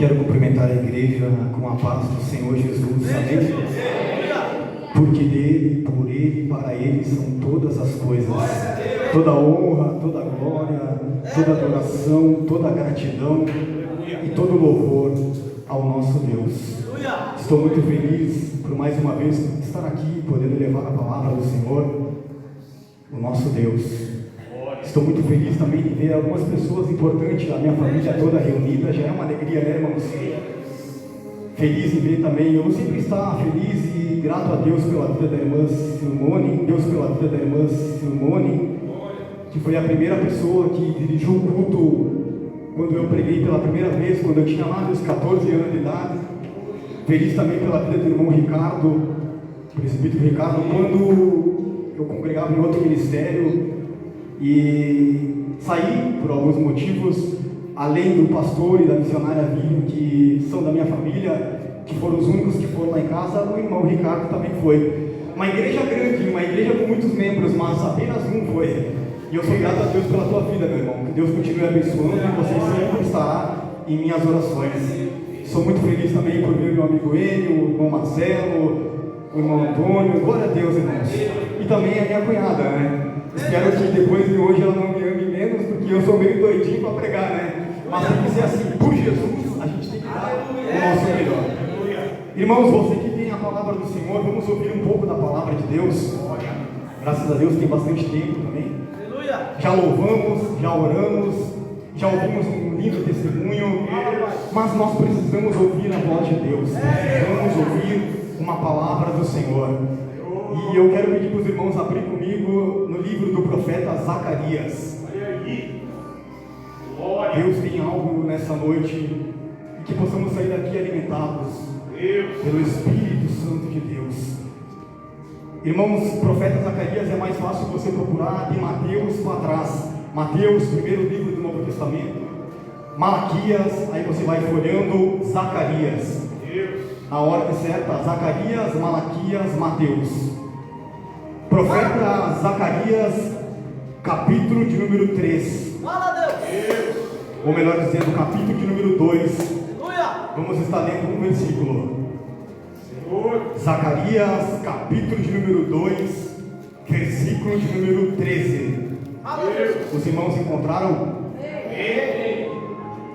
Quero cumprimentar a igreja com a paz do Senhor Jesus, amém? Porque dele, por ele e para ele são todas as coisas. Toda honra, toda glória, toda adoração, toda gratidão e todo louvor ao nosso Deus. Estou muito feliz por mais uma vez estar aqui, podendo levar a palavra do Senhor, o nosso Deus. Estou muito feliz também de ver algumas pessoas importantes da minha família toda reunida. Já é uma alegria, né, irmãos? Feliz em ver também, eu sempre estar feliz e grato a Deus pela vida da irmã Simone, que foi a primeira pessoa que dirigiu o culto quando eu preguei pela primeira vez, quando eu tinha lá meus 14 anos de idade. Feliz também pela vida do irmão Ricardo, o presbítero Ricardo, quando eu congregava em outro ministério e saí por alguns motivos, além do pastor e da missionária Vivian, que são da minha família, que foram os únicos que foram lá em casa, o irmão Ricardo também foi. Uma igreja grande, uma igreja com muitos membros, mas apenas um foi. E eu sou grato a Deus pela tua vida, meu irmão. Que Deus continue abençoando e você sempre estará em minhas orações. Sou muito feliz também por ver meu amigo Enio, o irmão Marcelo, o irmão Antônio. Glória a Deus, irmãos. E também a minha cunhada, né? Espero que depois de hoje ela não me ame menos, porque eu sou meio doidinho para pregar, né? Mas tem que ser assim, por Jesus, a gente tem que dar o nosso melhor. Irmãos, você que tem a palavra do Senhor, vamos ouvir um pouco da palavra de Deus. Graças a Deus tem bastante tempo também. Já louvamos, já oramos, já ouvimos um lindo testemunho, mas nós precisamos ouvir a voz de Deus, precisamos ouvir uma palavra do Senhor. E eu quero pedir para os irmãos abrir comigo no livro do profeta Zacarias. Deus tem algo nessa noite e que possamos sair daqui alimentados pelo Espírito Santo de Deus. Irmãos, profeta Zacarias é mais fácil você procurar de Mateus para trás. Mateus, primeiro livro do Novo Testamento. Malaquias, aí você vai folhando Zacarias. Na ordem certa, Zacarias, Malaquias, Mateus. Profeta Zacarias, capítulo de número 3. Ou melhor dizendo, capítulo de número 2. Vamos estar lendo um versículo. Zacarias, capítulo de número 2, versículo de número 13. Os irmãos encontraram?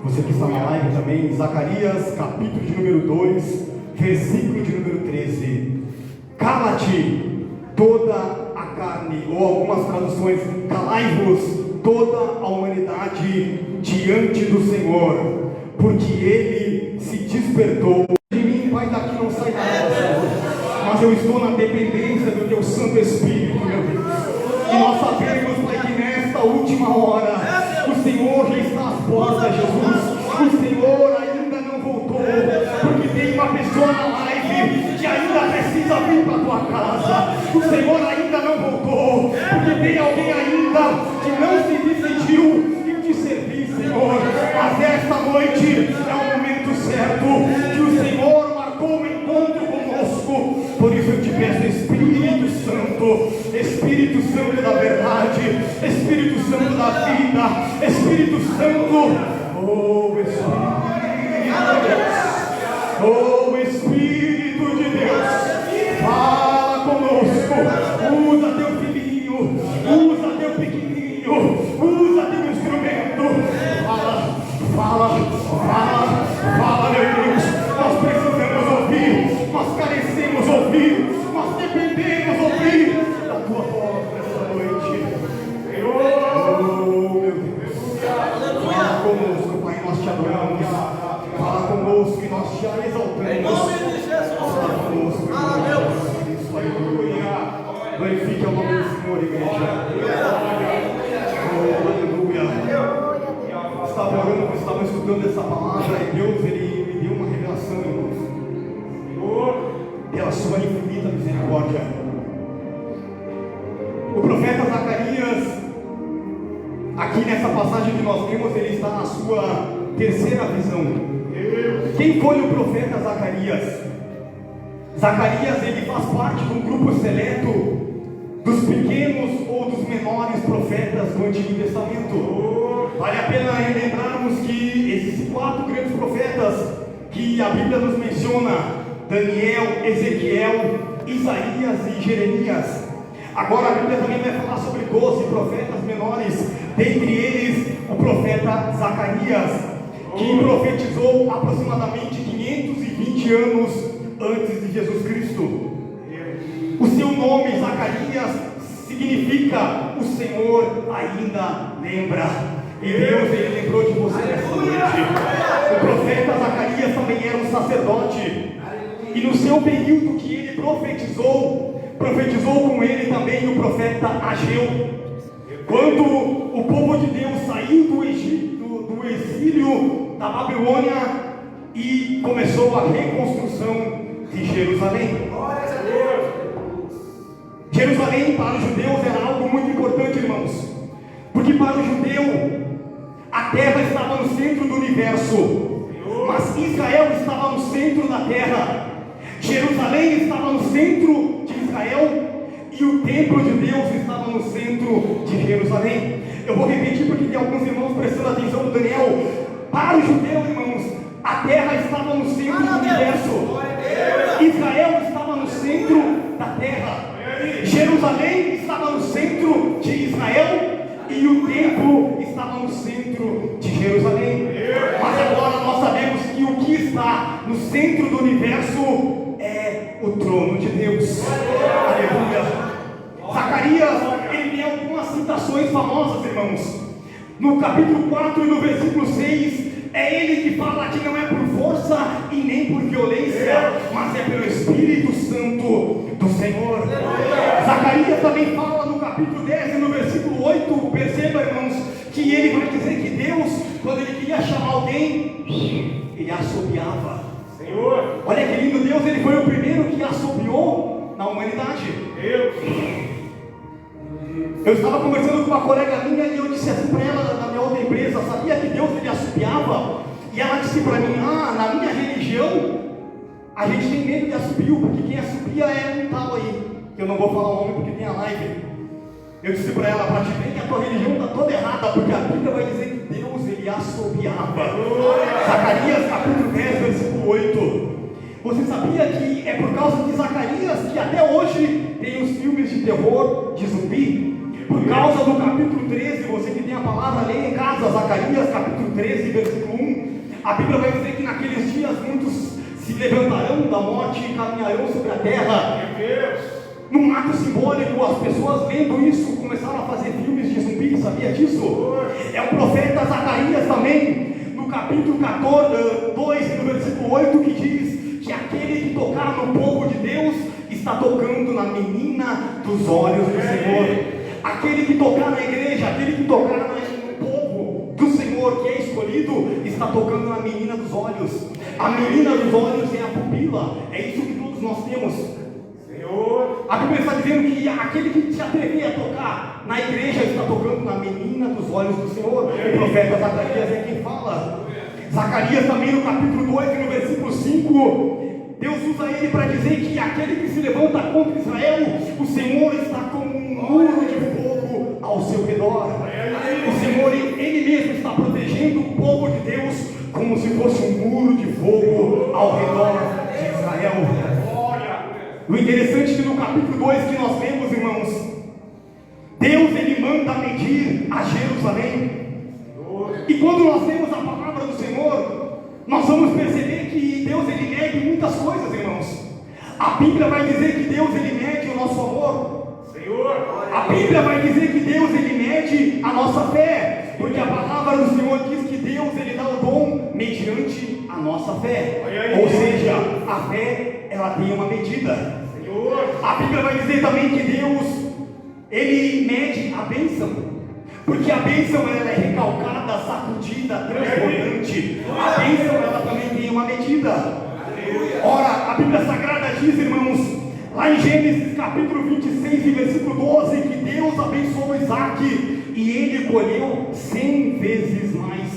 Você que está na live também, Zacarias, capítulo de número 2, versículo de número 13. Cala-te toda a carne, ou algumas traduções, calai-vos toda a humanidade diante do Senhor, porque Ele se despertou. De mim, Pai, daqui não sai nada, Senhor, mas eu estou na dependência do Teu Santo Espírito, meu Deus. E nós sabemos, Pai, que nesta última hora, o Senhor já está às portas, Jesus. O Senhor ainda não voltou, porque tem uma pessoa na live que ainda precisa vir para a tua casa. O Senhor ainda não voltou, porque tem alguém ainda que não se decidiu em te servir, Senhor. Mas esta noite é o momento certo que o Senhor marcou um encontro conosco. Por isso eu te peço, Espírito Santo, Espírito Santo da verdade, Espírito Santo da vida, Espírito Santo. Oh Espírito de Deus, fala conosco, usa teu filhinho, usa teu pequenininho, usa teu instrumento, fala, meu Deus. Nós precisamos ouvir, nós carecemos ouvir, nós dependemos ouvir da tua voz nessa noite. Oh meu Deus, fala conosco, Pai, nós te adoramos. Fala conosco e nós te exaltamos. Em nome de Jesus. Fala conosco. Aleluia. Glorifique o nome do Senhor, igreja. Oh, aleluia. Estava orando, estava estudando essa palavra e Deus, Ele me deu uma revelação, irmãos. Pela sua infinita misericórdia. O profeta Zacarias, aqui nessa passagem que nós temos, ele está na sua terceira visão. Quem foi o profeta Zacarias? Zacarias, ele faz parte de um grupo seleto dos pequenos ou dos menores profetas do Antigo Testamento. Vale a pena lembrarmos que existem 4 grandes profetas que a Bíblia nos menciona Daniel, Ezequiel, Isaías e Jeremias. Agora a Bíblia também vai falar sobre 12 profetas menores, dentre eles o profeta Zacarias, que profetizou aproximadamente 520 anos antes de Jesus Cristo. O seu nome, Zacarias, significa o Senhor ainda lembra. E Deus, Ele lembrou de você nessa noite. O profeta Zacarias também era um sacerdote. E no seu período que ele profetizou com ele também o profeta Ageu. Quando o povo de Deus saiu do Egito, do exílio da Babilônia, e começou a reconstrução de Jerusalém. Jerusalém para os judeus era algo muito importante, irmãos, porque para o judeu a terra estava no centro do universo, mas Israel estava no centro da terra. Jerusalém estava no centro de Israel e o templo de Deus estava no centro de Jerusalém. Eu vou repetir porque tem alguns irmãos prestando atenção no Daniel. Para o judeu, irmãos, a terra estava no centro do universo. Israel estava no centro da terra. Jerusalém estava no centro de Israel e o templo estava no centro de Jerusalém. Mas agora nós sabemos que o que está no centro do universo é o trono de Deus. Aleluia. Zacarias, ele tem algumas citações famosas, irmãos. No capítulo 4 e no versículo 6, é ele que fala que não é por força e nem por violência, mas é pelo Espírito Santo do Senhor. Zacarias também fala no capítulo 10 e no versículo 8, perceba, irmãos, que ele vai dizer que Deus, quando ele queria chamar alguém, ele assobiava. Senhor. Olha que lindo, Deus, ele foi o primeiro que assobiou na humanidade. Eu estava conversando com uma colega minha e eu disse assim para ela, na minha outra empresa, sabia que Deus ele assobiava? E ela disse para mim, na minha religião, a gente tem medo de assobio, porque quem assobia é um tal aí, que eu não vou falar o nome porque tem a live. Eu disse para ela, para te ver que a tua religião está toda errada, porque a Bíblia vai dizer que Deus ele assobiava. Zacarias capítulo 10, versículo 8. Você sabia que é por causa de Zacarias que até hoje tem os filmes de terror de zumbi? Por causa do capítulo 13, você que tem a palavra, leia em casa, Zacarias capítulo 13, versículo 1. A Bíblia vai dizer que naqueles dias muitos se levantarão da morte e caminharão sobre a terra. Num ato simbólico, as pessoas vendo isso começaram a fazer filmes de zumbi, sabia disso? É o profeta Zacarias também, no capítulo 14, 2, no versículo 8, que diz que aquele que tocar no povo de Deus está tocando na menina dos olhos do Senhor. Aquele que tocar na igreja, aquele que tocar no povo do Senhor que é escolhido, está tocando na menina dos olhos. A menina dos olhos é a pupila, é isso que todos nós temos. Senhor. A Bíblia está dizendo que aquele que se atrever a tocar na igreja está tocando na menina dos olhos do Senhor. O profeta Zacarias é quem fala. Zacarias também no capítulo 2 e no versículo 5, Deus usa ele para dizer que aquele que se levanta contra Israel, o Senhor está como um muro de fogo ao seu redor. O Senhor, ele mesmo está protegendo o povo de Deus como se fosse um muro de fogo ao redor de Israel. O interessante é que no capítulo 2 que nós lemos, irmãos, Deus ele manda medir a Jerusalém. E quando nós lemos a palavra do Senhor, nós vamos perceber que Deus ele mede muitas coisas, irmãos. A Bíblia vai dizer que Deus ele mede o nosso amor. Senhor. A Bíblia vai dizer que Deus ele mede a nossa fé, porque a palavra do Senhor diz que Deus ele dá o dom mediante a nossa fé. Ou seja, a fé ela tem uma medida. Senhor. A Bíblia vai dizer também que Deus ele mede a bênção, porque a bênção ela é recalcada, sacudida, transbordante. A bênção ela também tem uma medida. Ora, a Bíblia Sagrada diz, irmãos, lá em Gênesis capítulo 26 e versículo 12, que Deus abençoou Isaac e ele colheu 100 vezes mais.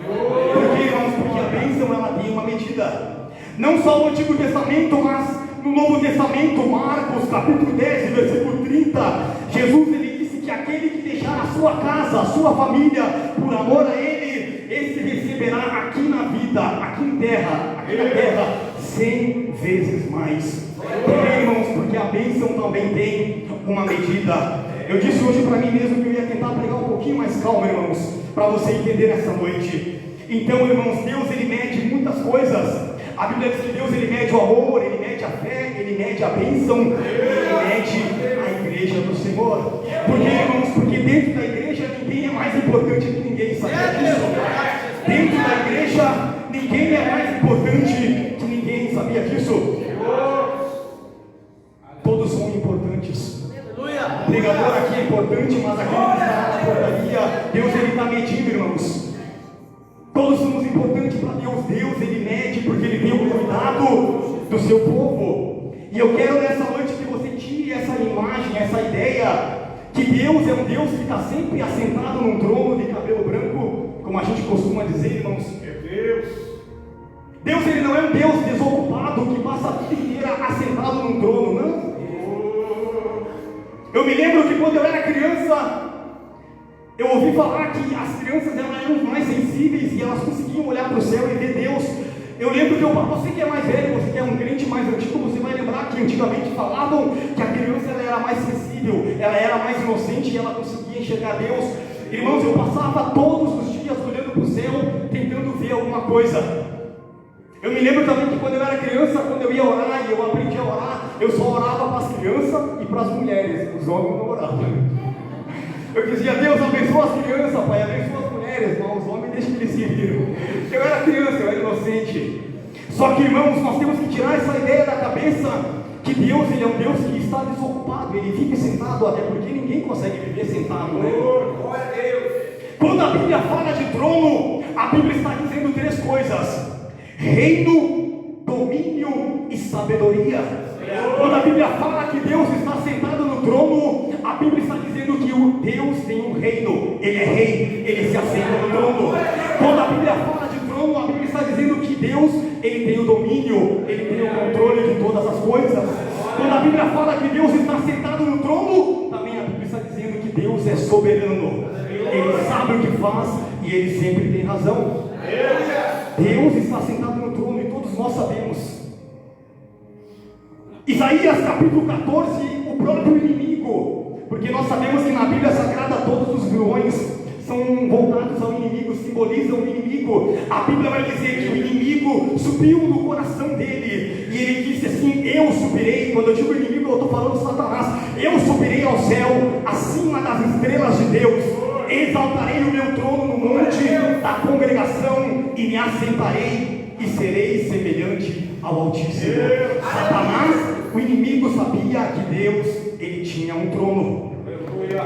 Por quê, irmãos? Porque a bênção ela tem uma medida. Não só no Antigo Testamento, mas no Novo Testamento, Marcos capítulo 10 e versículo 30, Jesus ele disse que aquele que deixar a sua casa, a sua família, por amor a ele, esse receberá aqui na vida, aqui em terra, aqui na terra 100 vezes mais. Porque, irmãos, porque a bênção também tem uma medida. Eu disse hoje para mim mesmo que eu ia tentar pregar um pouquinho mais calmo, irmãos, para você entender nessa noite. Então, irmãos, Deus ele mede muitas coisas. A Bíblia diz que Deus ele mede o amor, ele mede a fé, ele mede a bênção, ele mede a igreja do Senhor. Porque, irmãos, porque dentro da igreja ninguém é mais importante que ninguém, sabe disso? Dentro da igreja ninguém é mais importante que ninguém, sabia disso? Todos são importantes. O pregador aqui é importante, mas aquele que está na portaria, Deus ele está medindo, irmãos. Todos somos importantes para Deus. Deus ele mede porque ele tem o cuidado do seu povo. E eu quero nessa noite que você tire essa imagem, essa ideia que Deus é um Deus que está sempre assentado num trono de cabelo branco, como a gente costuma dizer, irmãos. Deus ele não é um Deus desocupado que passa a vida inteira assentado num trono, não. Eu me lembro que quando eu era criança, eu ouvi falar que as crianças eram mais sensíveis e elas conseguiam olhar para o céu e ver Deus. Eu lembro que você que é mais velho, você que é um crente mais antigo, você vai lembrar que antigamente falavam que a criança ela era mais sensível, ela era mais inocente e ela conseguia enxergar Deus. Irmãos, eu passava todos os dias olhando para o céu, tentando ver alguma coisa. Eu me lembro também que quando eu era criança, quando eu ia orar e eu aprendi a orar, eu só orava para as crianças e para as mulheres, os homens não oravam. Eu dizia, Deus abençoa as crianças, Pai, abençoa as mulheres, mas os homens deixa que eles se viram. Eu era criança, eu era inocente. Só que, irmãos, nós temos que tirar essa ideia da cabeça que Deus, ele é um Deus que está desocupado, ele fica sentado, até porque ninguém consegue viver sentado, né? Glória a Deus. Quando a Bíblia fala de trono, a Bíblia está dizendo 3 coisas: reino, domínio e sabedoria. Quando a Bíblia fala que Deus está sentado no trono, a Bíblia está dizendo que o Deus tem um reino, ele é rei, ele se assenta no trono. Quando a Bíblia fala de trono, a Bíblia está dizendo que Deus, ele tem o domínio, ele tem o controle de todas as coisas. Quando a Bíblia fala que Deus está sentado no trono, também a Bíblia está dizendo que Deus é soberano, ele sabe o que faz e ele sempre tem razão. Deus está sentado no trono e todos nós sabemos. Isaías capítulo 14, o próprio inimigo, porque nós sabemos que na Bíblia Sagrada todos os vilões são voltados ao inimigo, simbolizam o inimigo. A Bíblia vai dizer que o inimigo subiu no coração dele, e ele disse assim: eu subirei. Quando eu digo inimigo, eu estou falando Satanás. Eu subirei ao céu, acima das estrelas de Deus, exaltarei o meu trono no monte da congregação, e me assentarei, e serei semelhante ao Altíssimo. Satanás, o inimigo, sabia que Deus, ele tinha um trono.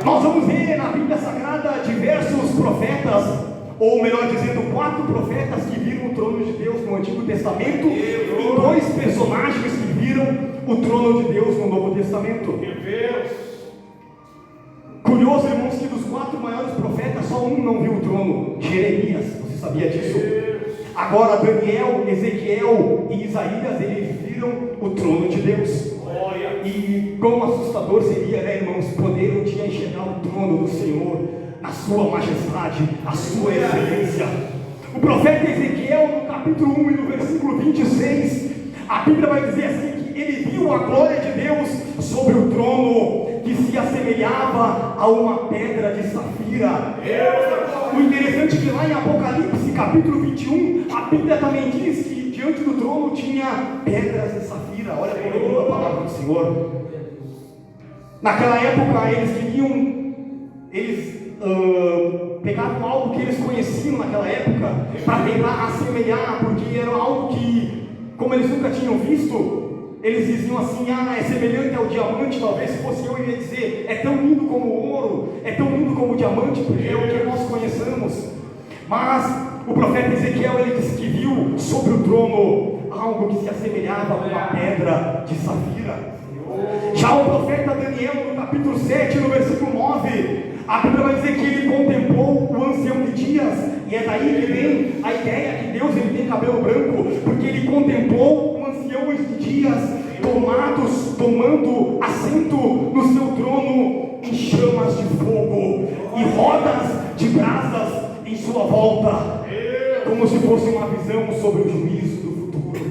Nós vamos ver na Bíblia Sagrada diversos profetas, ou melhor dizendo, 4 profetas que viram o trono de Deus no Antigo Testamento, e 2 personagens que viram o trono de Deus no Novo Testamento. Curioso, irmãos, que dos 4 maiores profetas, só um não viu o trono: Jeremias. Você sabia disso? Agora Daniel, Ezequiel e Isaías, eles viram o trono de Deus. E quão assustador seria, né, irmãos, poder um dia enxergar o trono do Senhor, na sua majestade, a sua excelência. O profeta Ezequiel, no capítulo 1 e no versículo 26, a Bíblia vai dizer assim, que ele viu a glória de Deus sobre o trono, que se assemelhava a uma pedra de safira. O interessante é que lá em Apocalipse capítulo 21, a Bíblia também diz que diante do trono tinha pedras de safira. Olha como é a palavra do Senhor. Naquela época eles pegavam algo que eles conheciam naquela época para tentar assemelhar, porque era algo que, como eles nunca tinham visto, eles diziam assim: é semelhante ao diamante. Talvez se fosse eu ia dizer, é tão lindo como o ouro, é tão lindo como o diamante, porque é o que nós conhecemos. Mas o profeta Ezequiel, ele disse que viu sobre o trono algo que se assemelhava a uma pedra de safira. Já o profeta Daniel, no capítulo 7, no versículo 9, a Bíblia vai dizer que ele contemplou o ancião de dias, e é daí que vem a ideia que Deus ele tem cabelo branco, porque ele contemplou o ancião de dias tomando assento no seu trono em chamas de fogo e rodas de brasas em sua volta, como se fosse uma visão sobre o juízo do futuro.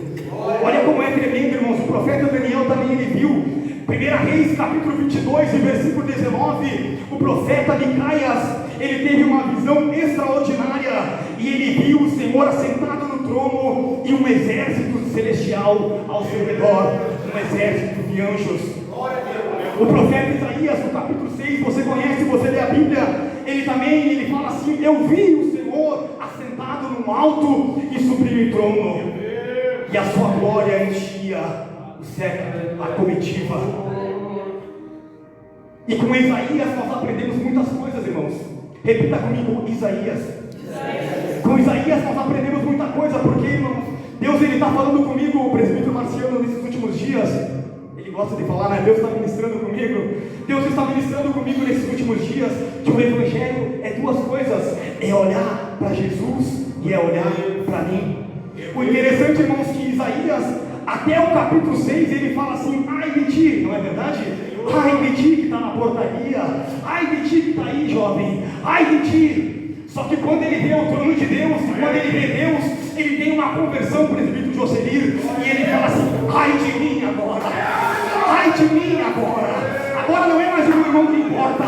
Olha como é tremendo, irmãos. O profeta Daniel também ele viu. 1 Reis, capítulo 22, versículo 19. O profeta Micaias, ele teve uma visão extraordinária. E ele viu o Senhor assentado no trono e um exército celestial ao seu redor. Um exército de anjos. O profeta Isaías, no capítulo 6, você conhece, você lê a Bíblia. Ele fala assim: eu vi o Senhor assentado no alto e sublime trono, e a sua glória enchia o século, a comitiva. E com Isaías nós aprendemos muitas coisas, irmãos. Repita comigo: Isaías. Com Isaías nós aprendemos muita coisa, porque, irmãos, Deus ele está falando comigo, o presbítero Marciano, nesses últimos dias. Ele gosta de falar, né? Deus está ministrando comigo. Deus está ministrando comigo nesses últimos dias que o Evangelho é duas coisas: é olhar para Jesus e é olhar para mim. O interessante, irmãos, que Isaías, até o capítulo 6, ele fala assim: ai de ti, não é verdade? Ai de ti que está na portaria, ai de ti que está aí, jovem, ai de ti. Só que quando ele vê o trono de Deus, quando ele vê Deus, ele tem uma conversão, presbítero Jocelir, e ele fala assim: ai de mim agora, ai de mim agora. Agora não é mais o meu irmão que importa,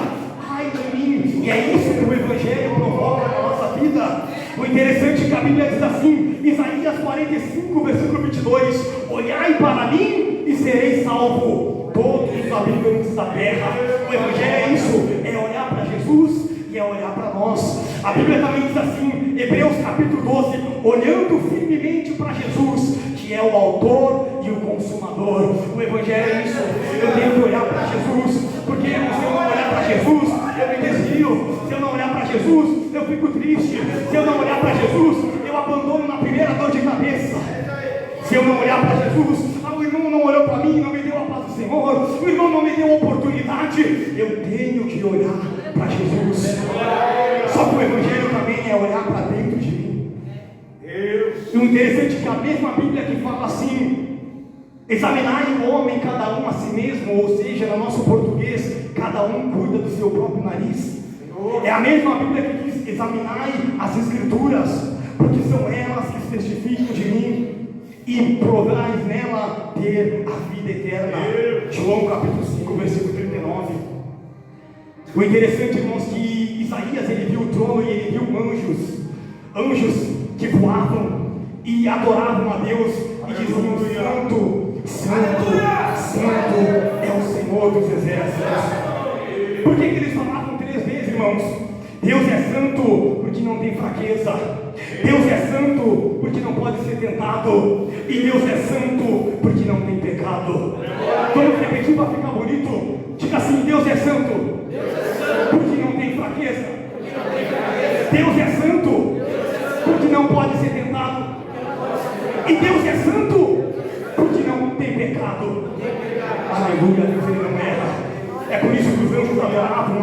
ai de mim. E é isso que o Evangelho provoca na nossa vida. O interessante é que a Bíblia diz assim, Isaías 45, versículo 22: olhai para mim e serei salvo, todos os habitantes da terra. O Evangelho é isso, é olhar para Jesus e é olhar para nós. A Bíblia também diz assim, Hebreus capítulo 12: olhando firmemente para Jesus, que é o autor e o consumador. O Evangelho é isso, eu tenho que olhar para Jesus, porque se eu não olhar para Jesus, eu me desvio. Se eu não olhar para Jesus, eu fico triste. Se eu não olhar para Jesus, eu abandono na primeira dor de cabeça. Se eu não olhar para Jesus, o irmão não olhou para mim, não me deu a paz do Senhor, o irmão não me deu a oportunidade. Eu tenho que olhar para Jesus. Só que o Evangelho também é olhar para dentro de mim. E o interessante é que a mesma Bíblia que fala assim: examinai o homem, cada um a si mesmo, ou seja, no nosso português, cada um cuida do seu próprio nariz. É a mesma Bíblia que diz: examinai as Escrituras, porque são elas que testificam de mim, e provais nela ter a vida eterna. João capítulo 5, versículo 39. O interessante, irmãos, que Isaías ele viu o trono e ele viu anjos que voavam e adoravam a Deus e diziam: santo, santo, santo é o Senhor dos exércitos. Por que eles falavam 3 vezes, irmãos? Deus é santo porque não tem fraqueza. Deus é santo porque não pode ser tentado. E Deus é santo porque não tem pecado. Vamos repetir para ficar bonito? Diga assim: Deus é santo porque não tem fraqueza. Deus é santo porque não pode ser tentado. E Deus é santo porque não tem pecado. Aleluia, Deus ele não erra. É por isso que os anjos adoravam.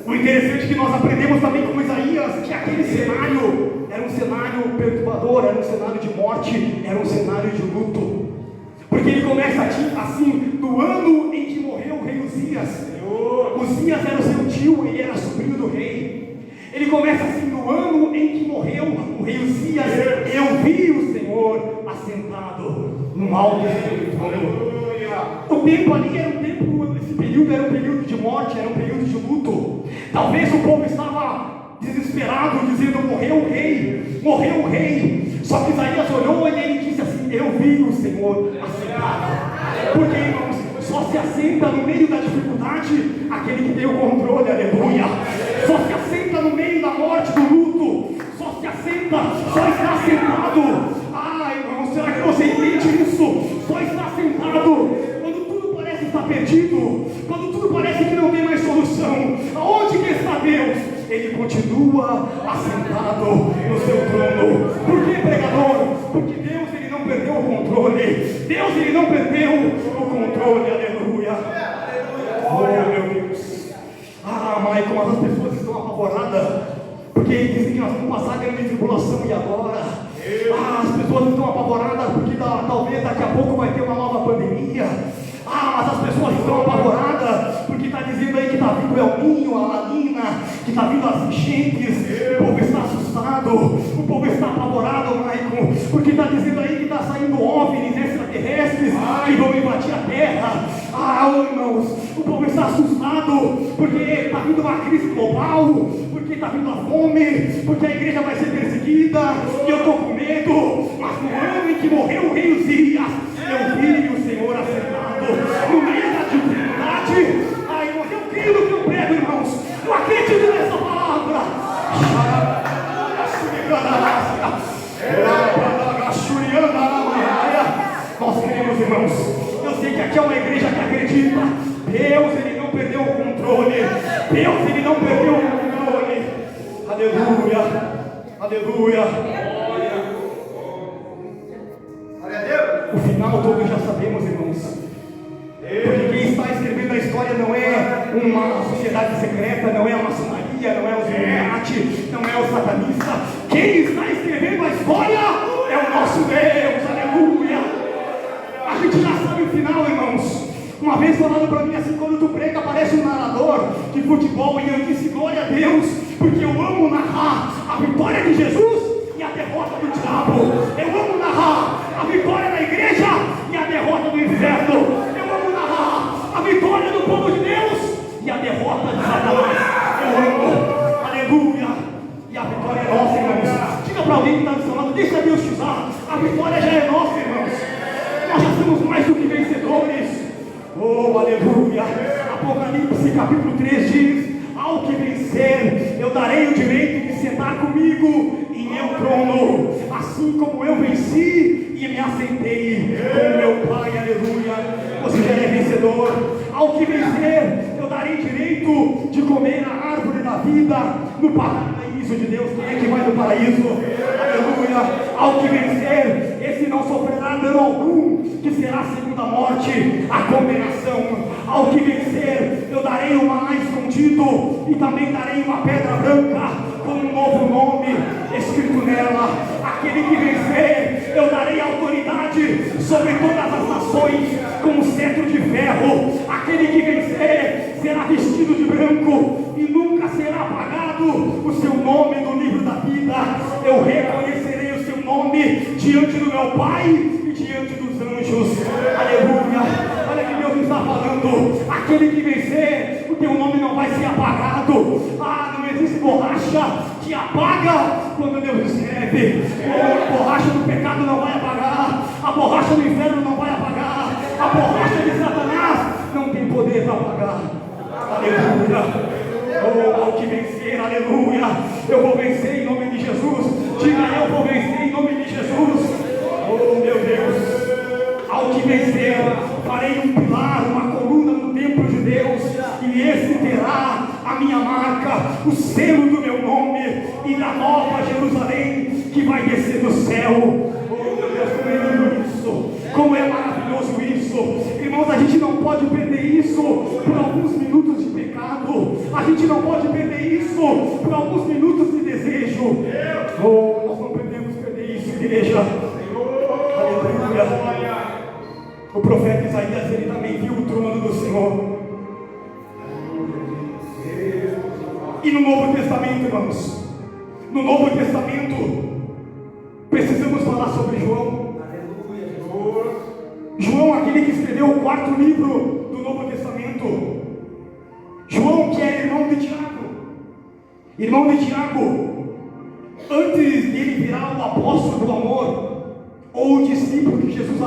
O interessante é que nós aprendemos também com Isaías que aquele cenário era um cenário perturbador, era um cenário de morte, era um cenário de luto. Porque ele começa assim, no ano em que morreu o rei Uzias. Uzias era o seu tio, ele era sobrinho do rei. Ele começa assim: no ano em que morreu o rei Uzias, eu vi o Senhor assentado no alto do trono. O tempo ali era um tempo, esse período era um período de morte, era um período de luto. Talvez o povo estava desesperado, dizendo: morreu o rei, morreu o rei. Só que Isaías olhou e ele disse assim: eu vi o Senhor assentado. Porque, irmãos, só se assenta no meio da dificuldade aquele que tem o controle, aleluia. Só se assenta no meio da morte, do luto. Só se assenta, só está sentado. Ah, irmão, será que você entende isso? Só está sentado quando tudo parece estar perdido, quando tudo parece que não tem mais solução. Aonde que está Deus? Ele continua assentado no seu trono. Por que, pregador? Porque Deus ele não perdeu o controle. Deus ele não perdeu o controle, aleluia. Oh, meu Deus. Ah, Maicon, mas as pessoas estão apavoradas, porque dizem que nós vamos passar grande tribulação e agora? Ah, as pessoas estão apavoradas porque talvez daqui a pouco vai ter uma nova pandemia. Ah, mas as pessoas estão apavoradas porque está dizendo aí que está vindo o El Ninho, a Laninha, que está vindo as enchentes. O povo está assustado, o povo está apavorado, Maicon, porque está dizendo que vão invadir a terra. Irmãos, o povo está assustado, porque está vindo uma crise global, porque está vindo a fome, porque a igreja vai ser perseguida, e eu estou com medo. Mas no ano em que morreu o rei Uzias, eu vi o Senhor assentado no meio da dificuldade. Irmãos, eu creio no que eu prego, irmãos. Eu acredito nessa palavra. Nós queremos, irmãos. Eu sei que aqui é uma igreja que acredita. Deus, Ele não perdeu o controle. Deus, Ele não perdeu o controle. Aleluia. Aleluia. O final todos já sabemos, irmãos. Porque quem está escrevendo a história não é uma sociedade secreta, não é a maçonaria, não é os Illuminati, não é o satanista. Quem está escrevendo a história é o nosso Deus. Aleluia. A gente já sabe o final, irmãos. Uma vez falaram para mim assim, quando tu prega aparece um narrador de futebol, e eu disse glória a Deus, porque eu amo narrar a vitória de Jesus e a derrota do diabo. Eu amo narrar a vitória da igreja e a derrota do inferno. Eu amo narrar a vitória do povo de Deus e a derrota de Satanás. Eu amo. Aleluia. E a vitória é nossa, irmãos. Diga para alguém que está do seu lado, deixa Deus te usar. A vitória já é nossa, irmãos. Nós já somos mais do que vencedores. Oh, aleluia. Apocalipse capítulo 3 diz: ao que vencer, eu darei o direito de sentar comigo em meu trono, assim como eu venci e me assentei com meu Pai. Aleluia. Você já é vencedor. Ao que vencer, eu darei direito de comer a árvore da vida no paraíso de Deus. Quem é que vai no paraíso? Aleluia. Ao que vencer, esse não sofrerá dano algum, que será a segunda morte, a condenação. Ao que vencer, eu darei um maná escondido, e também darei uma pedra branca com um novo nome escrito nela. Aquele que vencer, eu darei autoridade sobre todas as nações com um cetro de ferro. Aquele que vencer será vestido de branco e nunca será apagado o seu nome do livro da vida. Eu reconhecerei o seu nome diante do meu Pai e diante dos anjos. Aleluia. Olha que Deus está falando. Aquele que vencer, o teu nome não vai ser apagado. Não existe borracha que apaga quando Deus escreve. A borracha do pecado não vai apagar. A borracha do inferno não vai apagar. A borracha de Satanás não tem poder para apagar. Aleluia. Ao que vencer, aleluia. Eu vou vencer em nome de Jesus. Diga, eu vou vencer em nome de Jesus. Oh, meu Deus. Ao que vencer, farei um pilar, uma coluna no templo de Deus, e esse terá a minha marca, o selo do meu nome e da nova Jerusalém que vai descer do céu. Oh, meu Deus, como é lindo isso, como é maravilhoso isso. Irmãos, a gente não pode perder isso por alguns minutos de pecado. A gente não pode perder isso por alguns minutos de desejo. Oh, nós não podemos perder isso, igreja. Aleluia. O profeta Isaías, ele também viu o trono do Senhor. E no Novo Testamento, irmãos, no Novo Testamento, precisamos falar sobre João. João, aquele que escreveu o 4º livro do Novo Testamento. João, que é irmão de Tiago. Irmão de Tiago, antes de ele virar o apóstolo do amor, ou o discípulo que Jesus